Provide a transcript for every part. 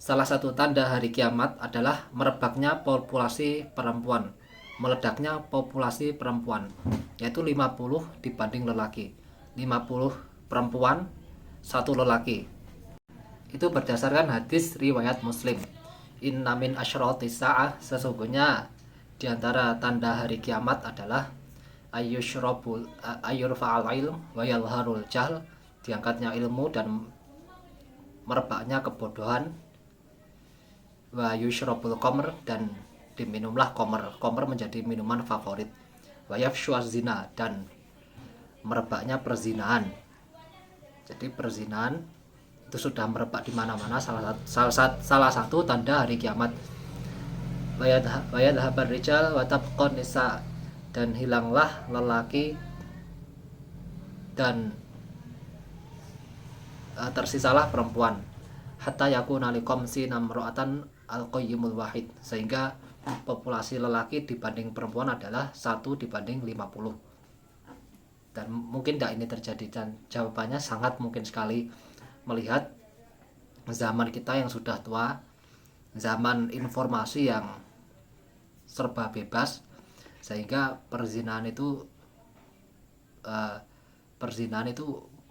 Salah satu tanda hari kiamat adalah merebaknya populasi perempuan, meledaknya populasi perempuan, yaitu 50 dibanding lelaki. 50 perempuan, satu lelaki. Itu berdasarkan hadis riwayat Muslim. Inna min asyrati sa'ah, sesungguhnya diantara tanda hari kiamat adalah ayyurfa'al ilm wa yalharul jahl, diangkatnya ilmu dan merebaknya kebodohan, wa yushrabul qamr, dan diminumlah komer menjadi minuman favorit, wa yafshuaz zina, dan merebaknya perzinahan. Jadi perzinahan itu sudah merebak di mana-mana, salah satu tanda hari kiamat. Wayadhabar rijal watabqon nisa, dan hilanglah lelaki dan tersisalah perempuan. Hatta yakuna liqamsi namro'atan al-qayyimul wahid, sehingga populasi lelaki dibanding perempuan adalah 1:50. Dan mungkin tidak ini terjadi, dan jawabannya sangat mungkin sekali, melihat zaman kita yang sudah tua, zaman informasi yang serba bebas, sehingga perzinahan itu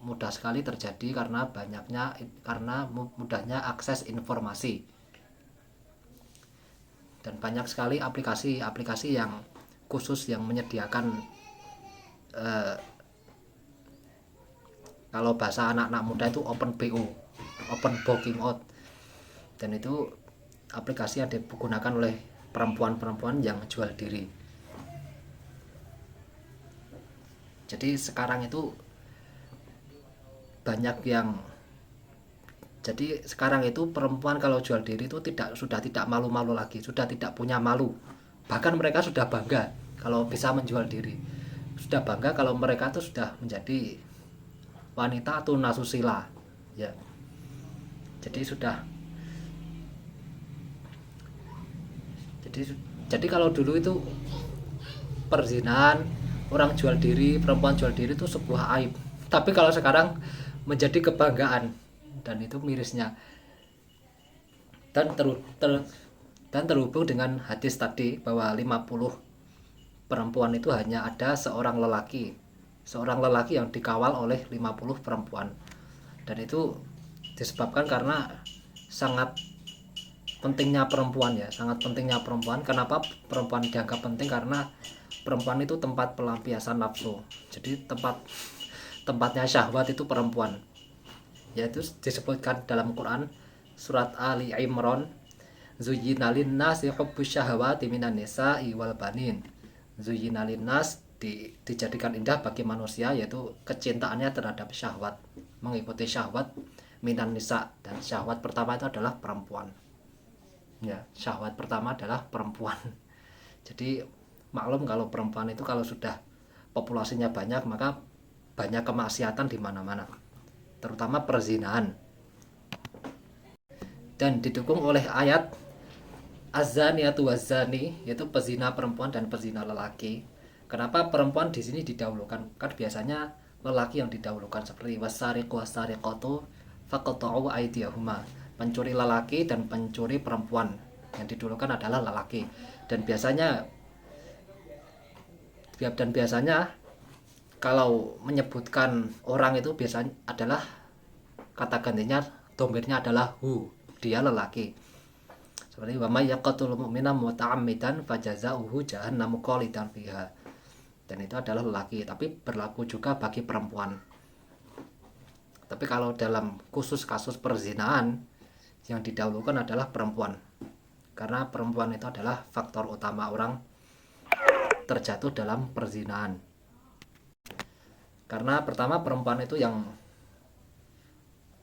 mudah sekali terjadi karena mudahnya akses informasi, dan banyak sekali aplikasi-aplikasi yang khusus yang menyediakan, kalau bahasa anak-anak muda itu open BO, open booking out, dan itu aplikasi yang digunakan oleh perempuan-perempuan yang jual diri. Jadi sekarang itu banyak yang jadi sekarang itu perempuan kalau jual diri itu sudah tidak malu-malu lagi, sudah tidak punya malu. Bahkan mereka sudah bangga kalau bisa menjual diri. Sudah bangga kalau mereka itu sudah menjadi wanita atau nasusila. Ya. Jadi sudah jadi jadi kalau dulu itu perzinahan, orang jual diri, perempuan jual diri itu sebuah aib. Tapi kalau sekarang menjadi kebanggaan, dan itu mirisnya. Dan terhubung dengan hadis tadi bahwa 50 perempuan itu hanya ada seorang lelaki. Seorang lelaki yang dikawal oleh 50 perempuan. Dan itu disebabkan karena sangat pentingnya perempuan, ya, sangat pentingnya perempuan. Kenapa perempuan dianggap penting? Karena perempuan itu tempat pelampiasan nafsu. Jadi tempatnya syahwat itu perempuan. Yaitu disebutkan dalam Quran surat Ali Imran, zuyyina linnasi hubbus syahawati minan nisa'i wal banin. Zuyyina linnas, dijadikan indah bagi manusia, yaitu kecintaannya terhadap syahwat, mengikuti syahwat, minan nisa, dan syahwat pertama itu adalah perempuan. Ya, syahwat pertama adalah perempuan. Jadi maklum kalau perempuan itu kalau sudah populasinya banyak, maka banyak kemaksiatan di mana-mana, terutama perzinahan. Dan didukung oleh ayat az-zaniyatu waz-zani, yaitu pezina perempuan dan pezina lelaki. Kenapa perempuan di sini didahulukan? Kan biasanya lelaki yang didahulukan, seperti wasariqu wasariqatu faqta'u aydiyahuma. Pencuri lelaki dan pencuri perempuan, yang didahulukan adalah lelaki. Dan biasanya kalau menyebutkan orang itu biasanya adalah kata gantinya, domirnya adalah hu, dia lelaki. Seperti wa may yaqtul mu'mina muta'ammidan fajazauhu jahannamu khalidan fiha. Dan itu adalah lelaki, tapi berlaku juga bagi perempuan. Tapi kalau dalam khusus kasus perzinahan, yang didahulukan adalah perempuan. Karena perempuan itu adalah faktor utama orang terjatuh dalam perzinahan. Karena pertama, perempuan itu yang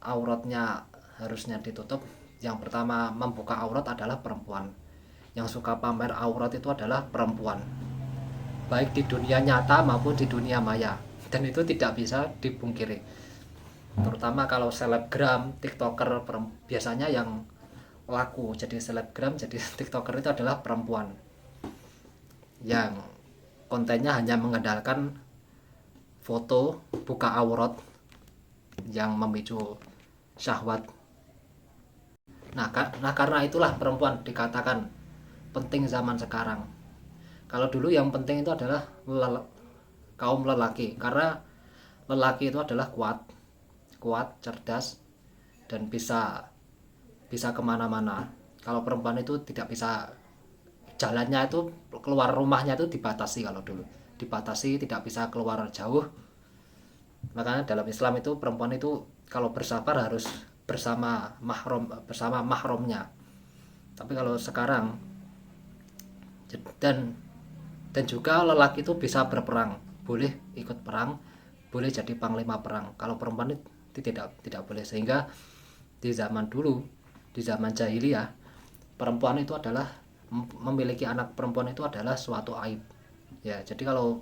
auratnya harusnya ditutup. Yang pertama membuka aurat adalah perempuan. Yang suka pamer aurat itu adalah perempuan, baik di dunia nyata maupun di dunia maya. Dan itu tidak bisa dipungkiri. Terutama kalau selebgram, tiktoker, biasanya yang laku jadi selebgram, jadi tiktoker itu adalah perempuan, yang kontennya hanya mengandalkan foto buka aurat yang memicu syahwat. Nah karena itulah perempuan dikatakan penting zaman sekarang. Kalau dulu yang penting itu adalah kaum lelaki, karena lelaki itu adalah kuat, cerdas, dan bisa kemana-mana. Kalau perempuan itu tidak bisa, jalannya itu keluar rumahnya itu dibatasi. Kalau dulu dibatasi, tidak bisa keluar jauh. Makanya dalam Islam itu perempuan itu kalau bersafar harus bersama mahromnya. Tapi kalau sekarang, dan juga lelaki itu bisa berperang, boleh ikut perang, boleh jadi panglima perang. Kalau perempuan itu tidak boleh. Sehingga di zaman dulu, di zaman jahiliyah, perempuan itu adalah memiliki anak perempuan itu adalah suatu aib. Ya, jadi kalau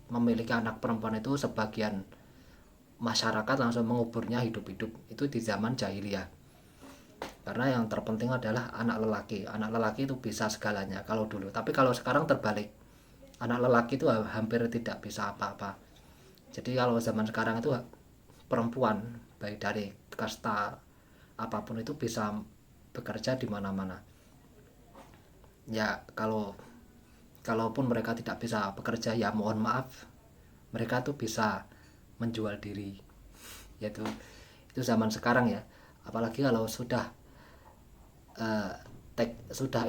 memiliki anak perempuan itu sebagian masyarakat langsung menguburnya hidup-hidup. Itu di zaman jahiliyah. Karena yang terpenting adalah anak lelaki. Anak lelaki itu bisa segalanya kalau dulu. Tapi kalau sekarang terbalik. Anak lelaki itu hampir tidak bisa apa-apa. Jadi kalau zaman sekarang itu perempuan baik dari kasta apapun itu bisa bekerja di mana-mana. Ya kalaupun mereka tidak bisa bekerja, ya mohon maaf, mereka tuh bisa menjual diri. Yaitu itu zaman sekarang ya. Apalagi kalau sudah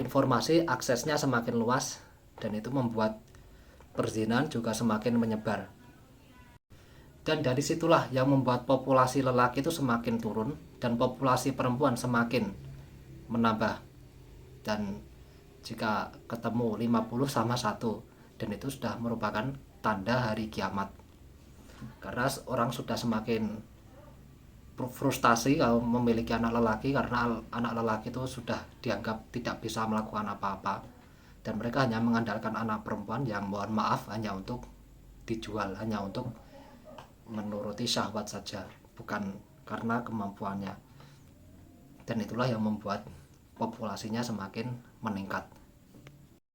informasi aksesnya semakin luas, dan itu membuat perzinahan juga semakin menyebar. Dan dari situlah yang membuat populasi lelaki itu semakin turun dan populasi perempuan semakin menambah. Dan jika ketemu 50 sama 1, dan itu sudah merupakan tanda hari kiamat. Karena orang sudah semakin frustasi kalau memiliki anak lelaki, karena anak lelaki itu sudah dianggap tidak bisa melakukan apa-apa, dan mereka hanya mengandalkan anak perempuan yang mohon maaf hanya untuk dijual, hanya untuk menuruti syahwat saja, bukan karena kemampuannya. Dan itulah yang membuat populasinya semakin meningkat.